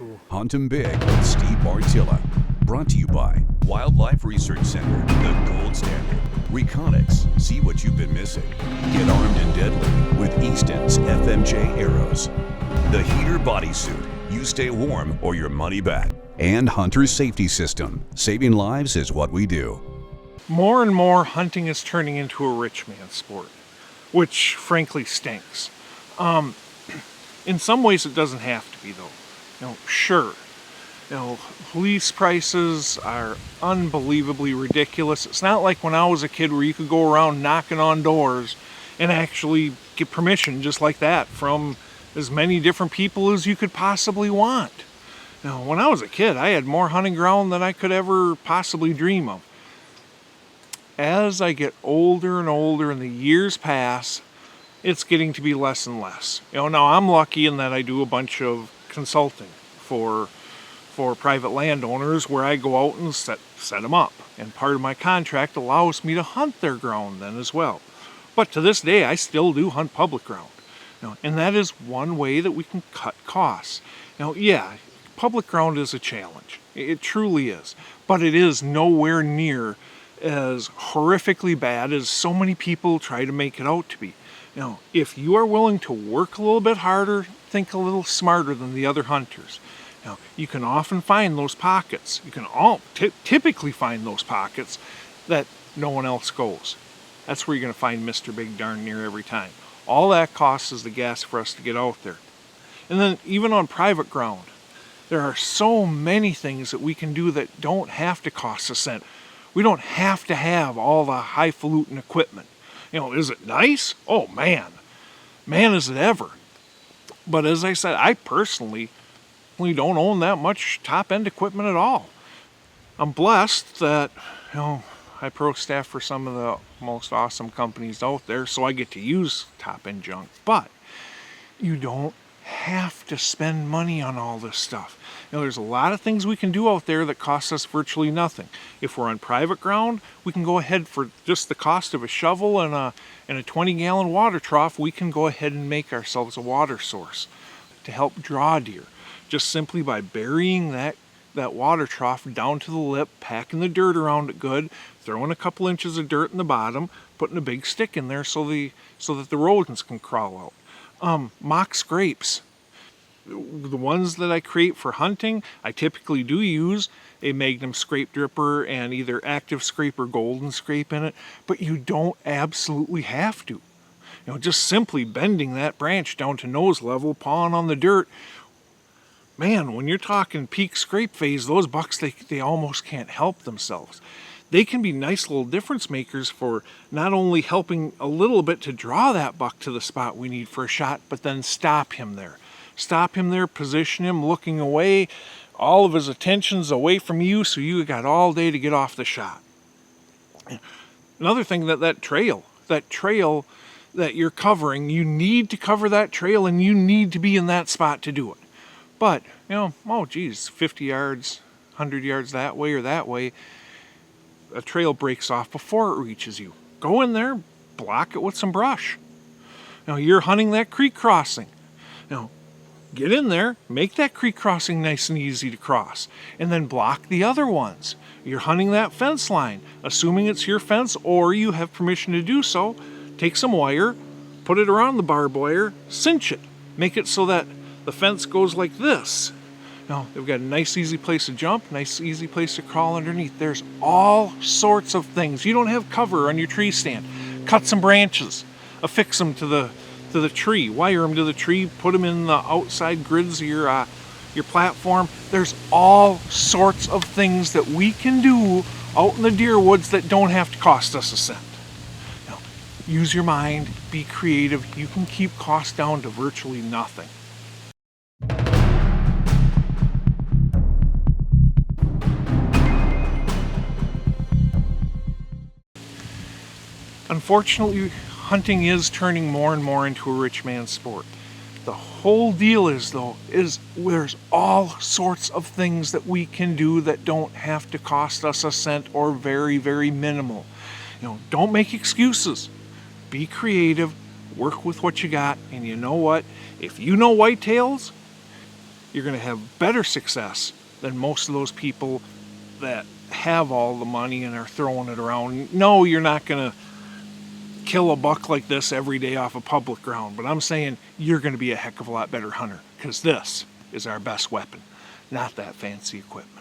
cool. Hunt 'em Big with Steve Bartilla. Brought to you by Wildlife Research Center, the gold standard. Reconics, see what you've been missing. Get armed and deadly with Easton's FMJ arrows. The Heater Bodysuit, you stay warm or your money back. And Hunter's Safety System, saving lives is what we do. More and more hunting is turning into a rich man's sport, which frankly stinks. In some ways it doesn't have to be though. Sure, police prices are unbelievably ridiculous. It's not like when I was a kid where you could go around knocking on doors and actually get permission just like that from as many different people as you could possibly want. When I was a kid, I had more hunting ground than I could ever possibly dream of. As I get older and older and the years pass, it's getting to be less and less. Now I'm lucky in that I do a bunch of consulting for private landowners where I go out and set them up. And part of my contract allows me to hunt their ground then as well. But to this day, I still do hunt public ground. And that is one way that we can cut costs. Yeah, public ground is a challenge. It truly is. But it is nowhere near as horrifically bad as so many people try to make it out to be. If you are willing to work a little bit harder, think a little smarter than the other hunters, you can often find those pockets. You can typically find those pockets that no one else goes. That's where you're going to find Mr. Big darn near every time. All that costs is the gas for us to get out there. And then even on private ground, there are so many things that we can do that don't have to cost a cent. We don't have to have all the highfalutin equipment. Is it nice? Oh man is it ever. But as I said, I personally don't own that much top-end equipment at all. I'm blessed that, I pro staff for some of the most awesome companies out there, so I get to use top-end junk. But you don't have to spend money on all this stuff. There's a lot of things we can do out there that cost us virtually nothing. If we're on private ground, we can go ahead for just the cost of a shovel and a 20-gallon water trough. We can go ahead and make ourselves a water source to help draw deer, just simply by burying that water trough down to the lip, packing the dirt around it good, throwing a couple inches of dirt in the bottom, putting a big stick in there so that the rodents can crawl out. Mock scrapes. The ones that I create for hunting, I typically do use a Magnum scrape dripper and either active scrape or golden scrape in it, but you don't absolutely have to. Just simply bending that branch down to nose level, pawing on the dirt. Man, when you're talking peak scrape phase, those bucks, they almost can't help themselves. They can be nice little difference makers for not only helping a little bit to draw that buck to the spot we need for a shot, but then stop him there. Stop him there, position him, looking away, all of his attention's away from you, so you got all day to get off the shot. Another thing, that trail that you're covering, you need to cover that trail and you need to be in that spot to do it. But, 50 yards, 100 yards that way or that way, a trail breaks off before it reaches you. Go in there, block it with some brush. You're hunting that creek crossing. Get in there, make that creek crossing nice and easy to cross, and then block the other ones. You're hunting that fence line, assuming it's your fence or you have permission to do so. Take some wire, put it around the barbed wire, cinch it, make it so that the fence goes like this. They've got a nice easy place to jump, nice easy place to crawl underneath. There's all sorts of things. You don't have cover on your tree stand. Cut some branches, affix them to the tree, wire them to the tree, put them in the outside grids of your platform. There's all sorts of things that we can do out in the deer woods that don't have to cost us a cent. Use your mind, be creative. You can keep costs down to virtually nothing. Unfortunately, hunting is turning more and more into a rich man's sport. The whole deal is there's all sorts of things that we can do that don't have to cost us a cent or very, very minimal. Don't make excuses. Be creative, work with what you got, and you know what? If you know whitetails, You're going to have better success than most of those people that have all the money and are throwing it around. No, you're not going to kill a buck like this every day off a public ground, but I'm saying you're going to be a heck of a lot better hunter, because this is our best weapon, not that fancy equipment.